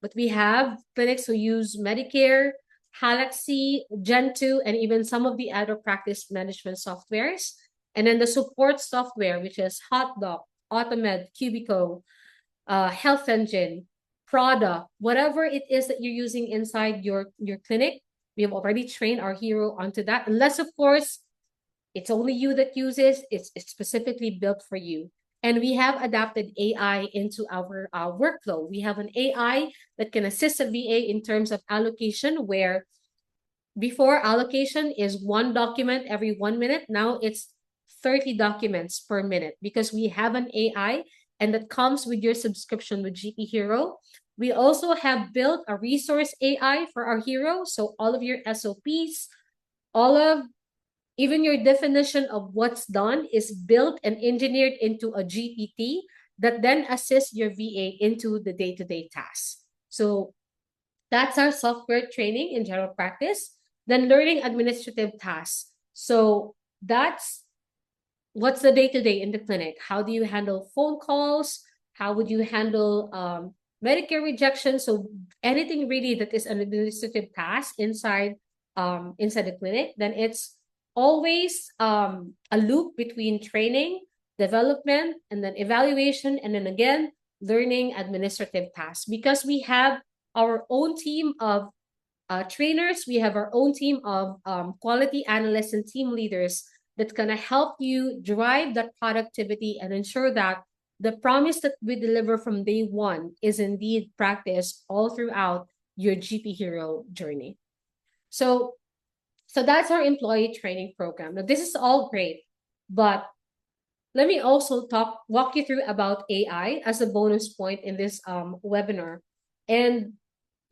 Speaker 1: but we have clinics who use Medicare, Galaxy, Gen2, and even some of the other practice management softwares. And then the support software, which is Hotdog, Automed, Cubico, Health Engine, Product, whatever it is that you're using inside your clinic, we have already trained our hero onto that. Unless, of course, it's only you that uses, it's specifically built for you. And we have adapted AI into our workflow. We have an AI that can assist a VA in terms of allocation, where before, allocation is one document every 1 minute. Now it's 30 documents per minute because we have an AI, and that comes with your subscription with GP Hero. We also have built a resource AI for our hero. So all of your SOPs, all of even your definition of what's done is built and engineered into a GPT that then assists your VA into the day-to-day tasks. So that's our software training in general practice. Then learning administrative tasks. So that's what's the day-to-day in the clinic. How do you handle phone calls? How would you handle Medicare rejection? So anything really that is an administrative task inside the clinic, then it's always a loop between training, development, and then evaluation, and then again learning administrative tasks, because we have our own team of trainers. We have our own team of quality analysts and team leaders that's going to help you drive that productivity and ensure that the promise that we deliver from day one is indeed practiced all throughout your GP Hero journey. So, so that's our employee training program. Now, this is all great, but let me also walk you through about AI as a bonus point in this webinar, and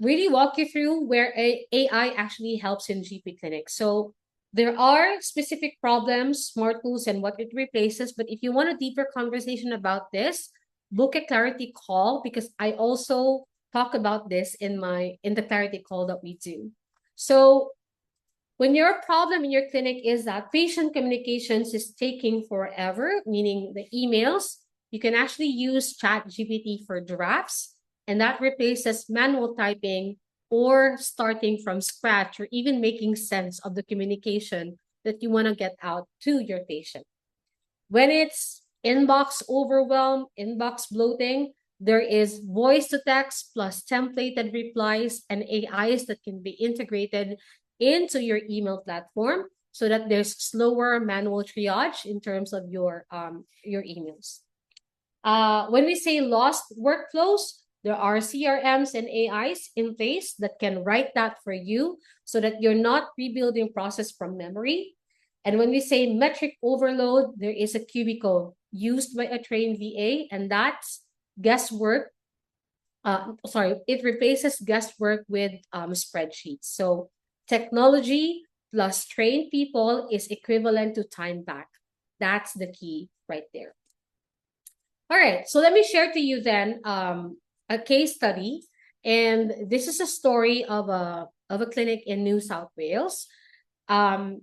Speaker 1: really walk you through where AI actually helps in GP clinics. So there are specific problems, smart tools, and what it replaces. But if you want a deeper conversation about this, book a clarity call, because I also talk about this in the clarity call that we do. So when your problem in your clinic is that patient communications is taking forever, meaning the emails, you can actually use ChatGPT for drafts, and that replaces manual typing or starting from scratch, or even making sense of the communication that you want to get out to your patient. When it's inbox overwhelm, inbox bloating, there is voice to text plus templated replies and AIs that can be integrated into your email platform, so that there's slower manual triage in terms of your emails. When we say lost workflows, there are CRMs and AIs in place that can write that for you, so that you're not rebuilding process from memory. And when we say metric overload, there is a cubicle used by a trained VA, and that's guesswork. It replaces guesswork with spreadsheets. So technology plus trained people is equivalent to time back. That's the key right there. All right, so let me share to you then a case study, and this is a story of a clinic in New South Wales, and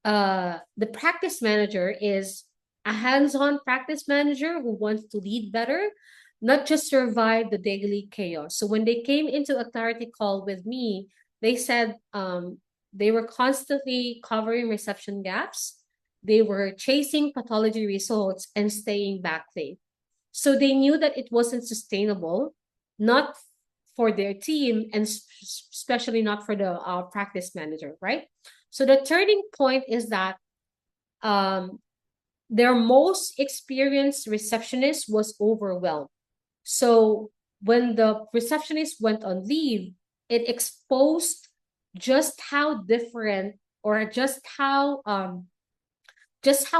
Speaker 1: the practice manager is a hands-on practice manager who wants to lead better, not just survive the daily chaos. So when they came into a clarity call with me, they said they were constantly covering reception gaps. They were chasing pathology results and staying back late. So they knew that it wasn't sustainable, not for their team, and especially not for the practice manager, right? So the turning point is that their most experienced receptionist was overwhelmed. So when the receptionist went on leave, it exposed just how different, or just how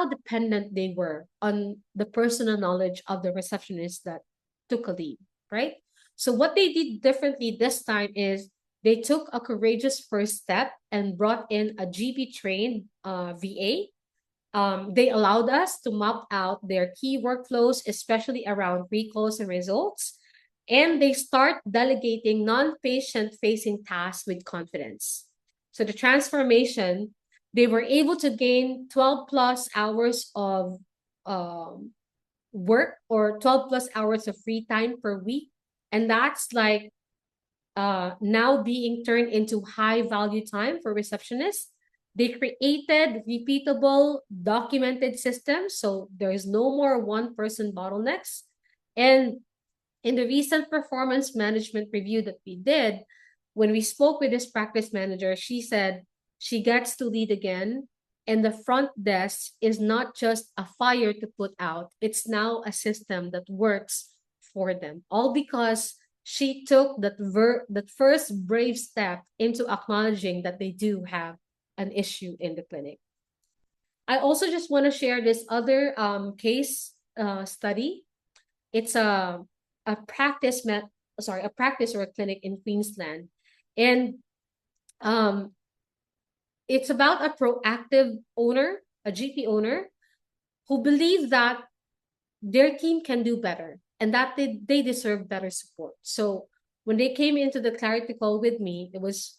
Speaker 1: dependent they were on the personal knowledge of the receptionist that took a leave, right? So what they did differently this time is they took a courageous first step and brought in a GP trained VA. They allowed us to map out their key workflows, especially around recalls and results, and they start delegating non-patient facing tasks with confidence. So the transformation, they were able to gain 12 plus hours of work, or 12 plus hours of free time per week. And that's like now being turned into high value time for receptionists. They created repeatable, documented systems, so there is no more one person bottlenecks. And in the recent performance management review that we did, when we spoke with this practice manager, she said she gets to lead again. And the front desk is not just a fire to put out, it's now a system that works for them. All because she took that first brave step into acknowledging that they do have an issue in the clinic. I also just want to share this other case study. It's a practice met sorry a practice or a clinic in Queensland, and um, it's about a proactive owner, a GP owner, who believe that their team can do better and that they deserve better support. So when they came into the clarity call with me, it was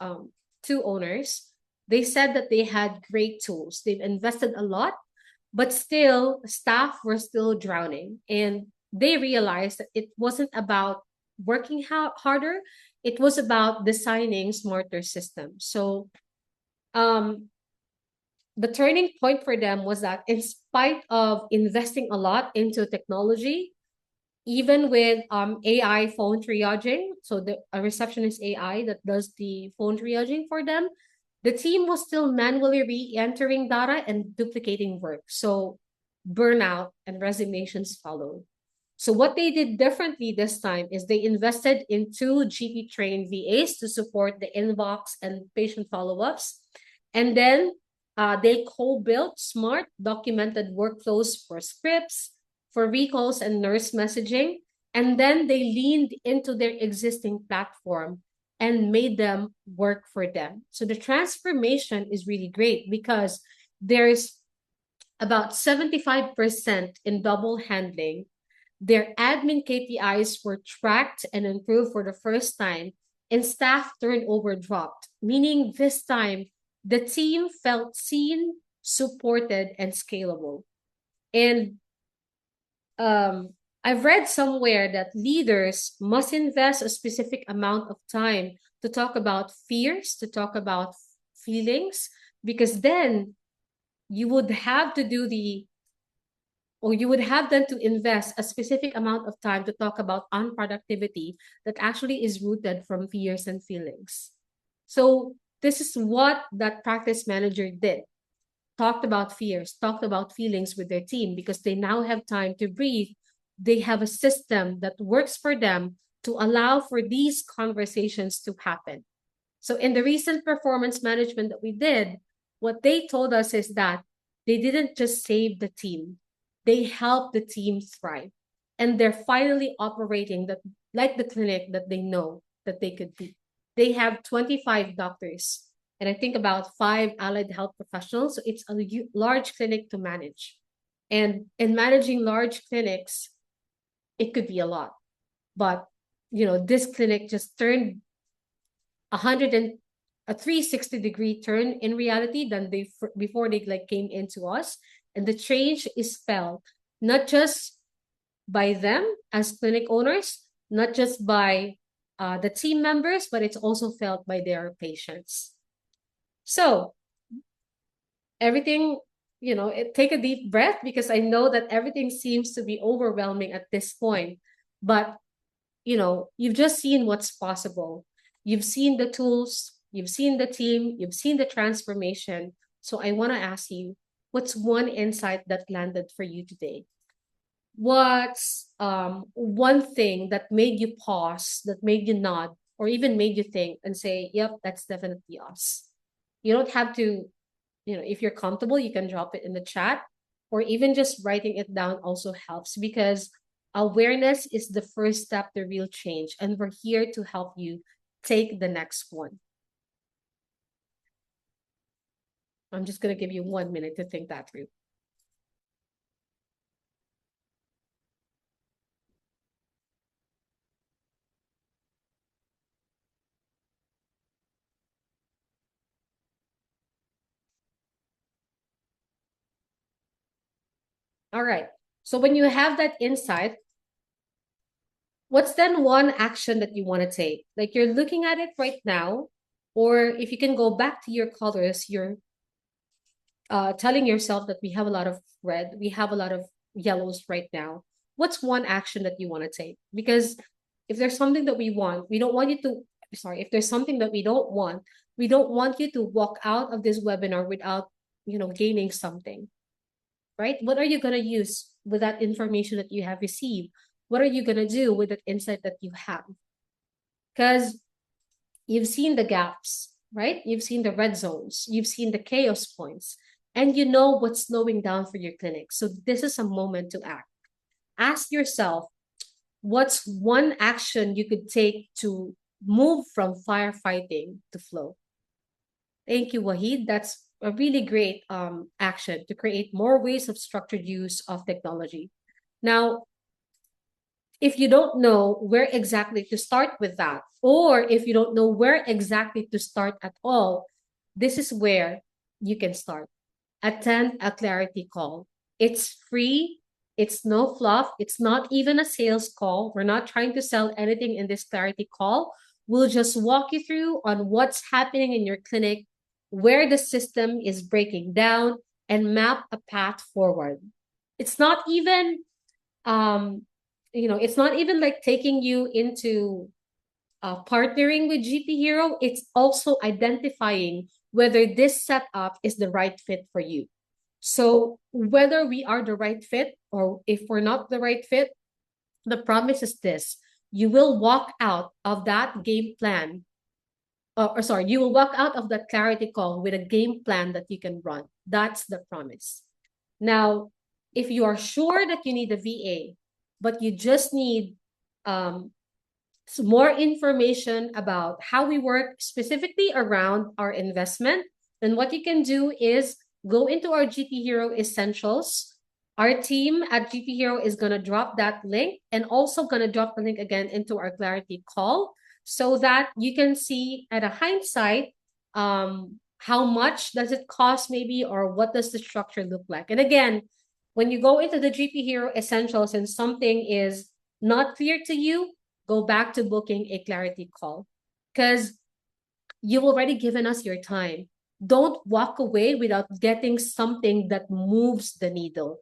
Speaker 1: two owners. They said that they had great tools. They've invested a lot, but still staff were still drowning. And they realized that it wasn't about working harder, it was about designing smarter systems. So um, the turning point for them was that in spite of investing a lot into technology, even with AI phone triaging, so a receptionist AI that does the phone triaging for them, the team was still manually re-entering data and duplicating work. So burnout and resignations followed. So what they did differently this time is they invested in two GP trained VAs to support the inbox and patient follow-ups. And then they co-built smart documented workflows for scripts, for recalls and nurse messaging. And then they leaned into their existing platform and made them work for them. So the transformation is really great because there's about 75% in double handling. Their admin KPIs were tracked and improved for the first time, and staff turnover dropped, meaning this time the team felt seen, supported, and scalable. And I've read somewhere that leaders must invest a specific amount of time to talk about fears, to talk about feelings, because then you would have to do the or you would have then to invest a specific amount of time to talk about unproductivity that actually is rooted from fears and feelings. So this is what that practice manager did. Talked about fears, talked about feelings with their team because they now have time to breathe. They have a system that works for them to allow for these conversations to happen. So in the recent performance management that we did, what they told us is that they didn't just save the team, they helped the team thrive. And they're finally operating that like the clinic that they know that they could be. They have 25 doctors and I think about 5 allied health professionals. So it's a large clinic to manage. And in managing large clinics, it could be a lot. But this clinic just turned 100 and a 360-degree turn in reality than they before they like came into us, and the change is felt not just by them as clinic owners, not just by the team members, but it's also felt by their patients. So everything, take a deep breath because I know that everything seems to be overwhelming at this point, but you've just seen what's possible. You've seen the tools, you've seen the team, you've seen the transformation. So I want to ask you, what's one insight that landed for you today? What's one thing that made you pause, that made you nod, or even made you think and say, yep, that's definitely us? You don't have to, if you're comfortable, you can drop it in the chat, or even just writing it down also helps because awareness is the first step to real change. And we're here to help you take the next one. I'm just going to give you 1 minute to think that through. All right. So when you have that insight, what's then one action that you want to take? Like you're looking at it right now, or if you can go back to your colors, you're telling yourself that we have a lot of red, we have a lot of yellows right now. What's one action that you want to take? Because if there's something that we want, we don't want you to, sorry, if there's something that we don't want you to walk out of this webinar without, gaining something, right? What are you going to use with that information that you have received? What are you going to do with that insight that you have? because you've seen the gaps, right? You've seen the red zones, you've seen the chaos points, and you know what's slowing down for your clinic. So this is a moment to act. Ask yourself, what's one action you could take to move from firefighting to flow? Thank you, Wahid. That's a really great action to create more ways of structured use of technology. Now, if you don't know where exactly to start with that, or if you don't know where exactly to start at all, this is where you can start. Attend a clarity call. It's free. It's no fluff. It's not even a sales call. We're not trying to sell anything in this clarity call. We'll just walk you through on what's happening in your clinic, where the system is breaking down, and map a path forward. It's not even um it's not even like taking you into partnering with GP Hero. It's also identifying whether this setup is the right fit for you. So whether we are the right fit or if we're not the right fit, the promise is this: you will walk out of that game plan, or sorry, you will walk out of that clarity call with a game plan that you can run. That's the promise. Now, if you are sure that you need a VA, but you just need some more information about how we work specifically around our investment, then what you can do is go into our GP Hero Essentials. Our team at GP Hero is going to drop that link and also going to drop the link again into our clarity call so that you can see at a hindsight how much does it cost maybe, or what does the structure look like. And again, when you go into the GP Hero Essentials and something is not clear to you, go back to booking a clarity call because you've already given us your time. Don't walk away without getting something that moves the needle.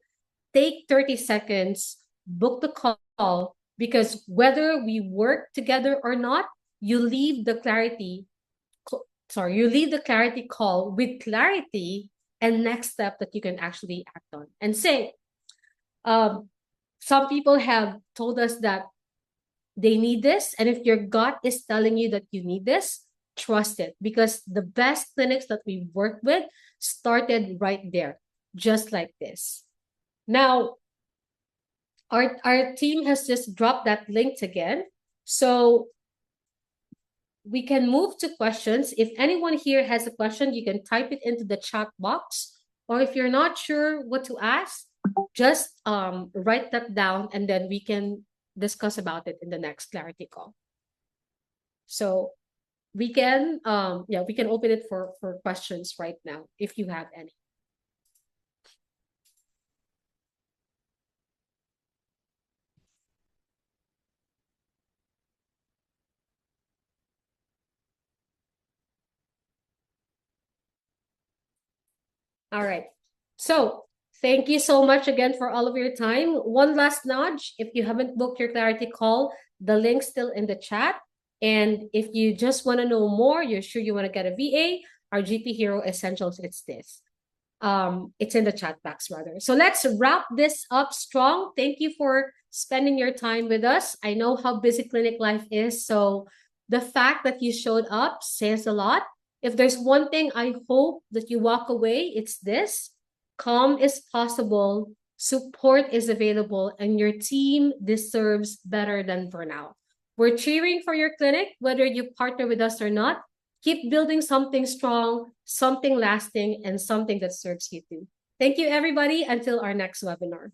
Speaker 1: Take 30 seconds, book the call, because whether we work together or not, you leave the clarity call with clarity and next step that you can actually act on. And say, some people have told us that they need this. And if your gut is telling you that you need this, trust it, because the best clinics that we work with started right there, just like this. Now, our team has just dropped that link again. So we can move to questions. If anyone here has a question, you can type it into the chat box. Or if you're not sure what to ask, just write that down and then we can discuss about it in the next clarity call. So we can we can open it for questions right now if you have any. All right. So thank you so much again for all of your time. One last nudge: if you haven't booked your clarity call, the link's still in the chat. And if you just want to know more, you're sure you want to get a VA, our GP Hero Essentials, it's this. It's in the chat box rather. So let's wrap this up strong. Thank you for spending your time with us. I know how busy clinic life is, so the fact that you showed up says a lot. If there's one thing I hope that you walk away, it's this: calm is possible, support is available, and your team deserves better than burnout. We're cheering for your clinic, whether you partner with us or not. Keep building something strong, something lasting, and something that serves you too. Thank you, everybody. Until our next webinar.